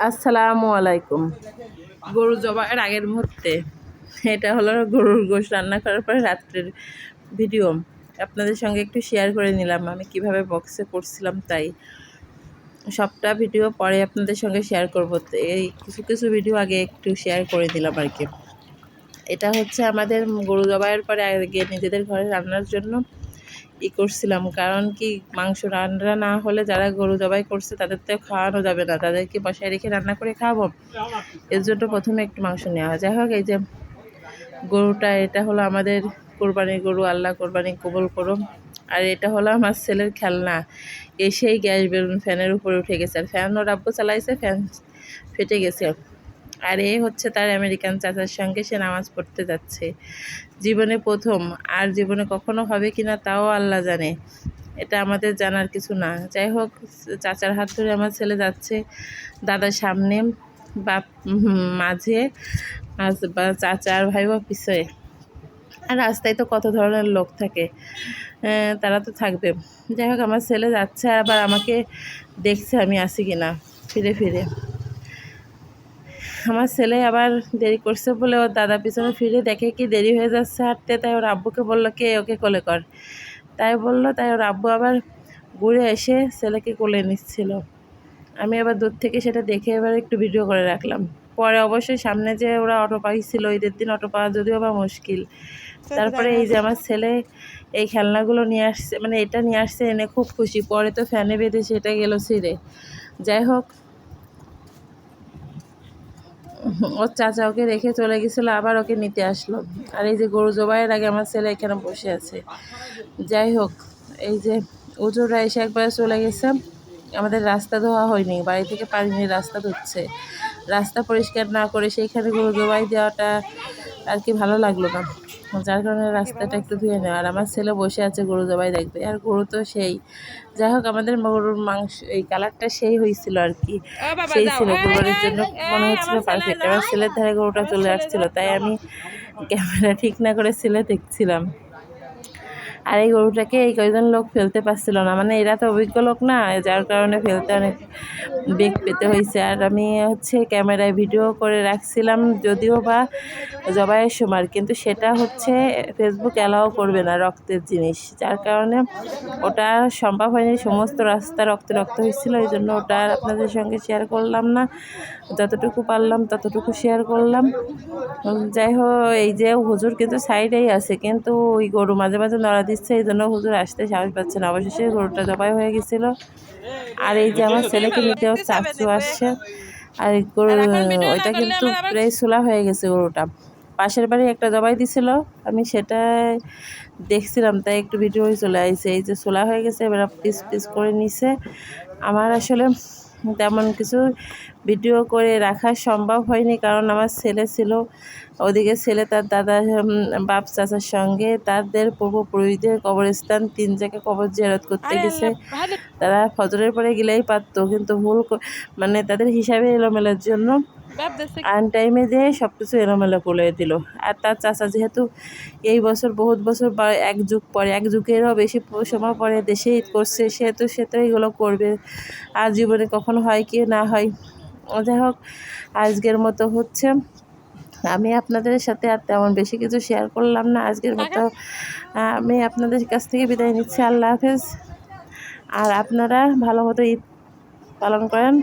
আসসালামু আলাইকুম। গরু জবাইয়ের আগের মুহূর্তে এটা হলো গরুর গোশত রান্না করার পরে রাত্রের ভিডিও আপনাদের সঙ্গে একটু শেয়ার করে নিলাম। আমি কিভাবে বক্সে করছিলাম তাই সবটা ভিডিও পরে আপনাদের সঙ্গে শেয়ার করব। এই কিছু কিছু ভিডিও আগে একটু শেয়ার করে দিলাম আর কি। এটা হচ্ছে আমাদের গরু জবাইয়ের পরে আগে নিজেদের ঘরে রান্নার জন্য করছিলাম, কারণ কি মাংস রান্না না হলে যারা গরু জবাই করছে তাদের তো খাওয়ানো যাবে না, তাদেরকে বসায় রেখে রান্না করে খাওয়াবো। এর জন্য প্রথমে একটু মাংস নেওয়া হয়। যাই হোক, এই যে গরুটা, এটা হলো আমাদের কোরবানির গরু, আল্লাহ কোরবানি কবুল করুন। আর এটা হলো আমার ছেলের খেলনা, এসেই গ্যাস বেলুন ফ্যানের উপরে উঠে গেছে, আর ফ্যান ওর আব্বু চালাইছে, ফ্যান ফেটে গেছে। আর এ হচ্ছে তার আমেরিকান চাচার সঙ্গে সে নামাজ পড়তে যাচ্ছে, জীবনে প্রথম, আর জীবনে কখনো হবে কিনা তাও আল্লাহ জানে, এটা আমাদের জানার কিছু না। যাই হোক, চাচার হাত ধরে আমার ছেলে যাচ্ছে, দাদার সামনে, বাপ মাঝে, বা চাচার ভাই বা পিছনে। আর রাস্তায় তো কত ধরনের লোক থাকে, তারা তো থাকবে। যাই হোক, আমার ছেলে যাচ্ছে, আবার আমাকে দেখছে আমি আসি কিনা ফিরে ফিরে। আমার ছেলে আবার দেরি করছে বলে ওর দাদা পিছনে ফিরে দেখে কি দেরি হয়ে যাচ্ছে হাঁটতে, তাই ওর আব্বুকে বললো কে ওকে কোলে কর, তাই বললো। তাই ওর আব্বু আবার ঘুরে এসে ছেলেকে কোলে নিচ্ছিল। আমি আবার দূর থেকে সেটা দেখে এবার একটু ভিডিও করে রাখলাম। পরে অবশ্যই সামনে যে ওরা অটো পাইছিল, ঈদের দিন অটো পাওয়া যদিও বা মুশকিল। তারপরে এই যে আমার ছেলে এই খেলনাগুলো নিয়ে আসছে, মানে এটা নিয়ে আসছে, এনে খুব খুশি। পরে তো ফ্যানে বেঁধে সেটা গেল ছিঁড়ে। যাই হোক, ওর চাচা ওকে রেখে চলে গেছিলো, আবার ওকে নিতে আসলো। আর এই যে গরু জবাইয়ের আগে আমার ছেলে এখানে বসে আছে। যাই হোক, এই যে উজুরা এসে একবার চলে গেছে। আমাদের রাস্তা ধোয়া হয়নি, বাড়ি থেকে পানি নিয়ে রাস্তা ধুচ্ছে। রাস্তা পরিষ্কার না করে সেইখানে গরু জবাই দেওয়াটা আর কি ভালো লাগলো না, যার কারণে রাস্তাটা একটু ধুয়ে নেওয়া। আর আমার ছেলে বসে আছে গরু জবাই দেখবে, আর গরু তো সেই। যাই হোক, আমাদের গরুর মাংস এই কালারটা সেই হয়েছিল আর কি, সেই ছিল কোরবানির জন্য, মনে হচ্ছিল পারফেক্ট। আমার ছেলের ধারে গরুটা চলে আসছিল, তাই আমি ক্যামেরা ঠিক না করে ছেলে দেখছিলাম। আর এই গরুটাকে এই কয়েকজন লোক ফেলতে পারছিল না, মানে এরা তো অভিজ্ঞ লোক না, যার কারণে ফেলতে অনেক বেগ পেতে হয়েছে। আর আমি হচ্ছে ক্যামেরায় ভিডিও করে রাখছিলাম, যদিও বা জবাইয়ের সময়, কিন্তু সেটা হচ্ছে ফেসবুক অ্যালাও করবে না, রক্তের জিনিস, যার কারণে ওটা সম্ভব হয়নি। সমস্ত রাস্তা রক্তে রক্ত হয়েছিল, এই জন্য ওটা আর আপনাদের সঙ্গে শেয়ার করলাম না। যতটুকু পারলাম ততটুকু শেয়ার করলাম। যাই হোক, এই যে হুজুর কিন্তু সাইডেই আছে, কিন্তু ওই গরু মাঝে মাঝে নড়া দিচ্ছে, এই জন্য হুজুর আসতে সাহস পাচ্ছে না। অবশেষে গরুটা জবাই হয়ে গেছিলো। আর এই যে আমার ছেলেকে নিতে ওর চাচু আসছে, আর গরু ওইটা কিন্তু প্রায় সোলা হয়ে গেছে গরুটা। পাশের বাড়ি একটা জবাই দিছিল, আমি সেটা দেখছিলাম, তাই একটু ভিডিও চলে আসছে। এই যে সোলা হয়ে গেছে, এবার পিস পিস করে নিছে। আমার আসলে তেমন কিছু ভিডিও করে রাখা সম্ভব হয়নি, কারণ আমার ছেলে ছিল ওদিকে। ছেলে তার দাদা বাপ চাচার সঙ্গে তাদের পূর্বপুরুষদের কবরস্থান 3 জায়গায় কবর জিয়ারত করতে গেছে। তারা ফজরের পরে গেলেই পারতো, কিন্তু মানে তাদের হিসাবে এলোমেলোর জন্য আন টাইমে দিয়ে সব কিছু এলোমেলো করে দিল। আর তার চাচা যেহেতু এই বছর বহুত বছর বা এক যুগেরও বেশি সময় পরে দেশে ঈদ করছে, সেহেতু সে তো এইগুলো করবে। আর জীবনে কখনো হয় কি না হয়। যাই হোক, আজকের মতো হচ্ছে আমি আপনাদের সাথে আর তেমন বেশি কিছু শেয়ার করলাম না। আজকের মতো আমি আপনাদের কাছ থেকে বিদায় নিচ্ছি। আল্লাহ হাফেজ। আর আপনারা ভালো মতো ঈদ পালন করেন।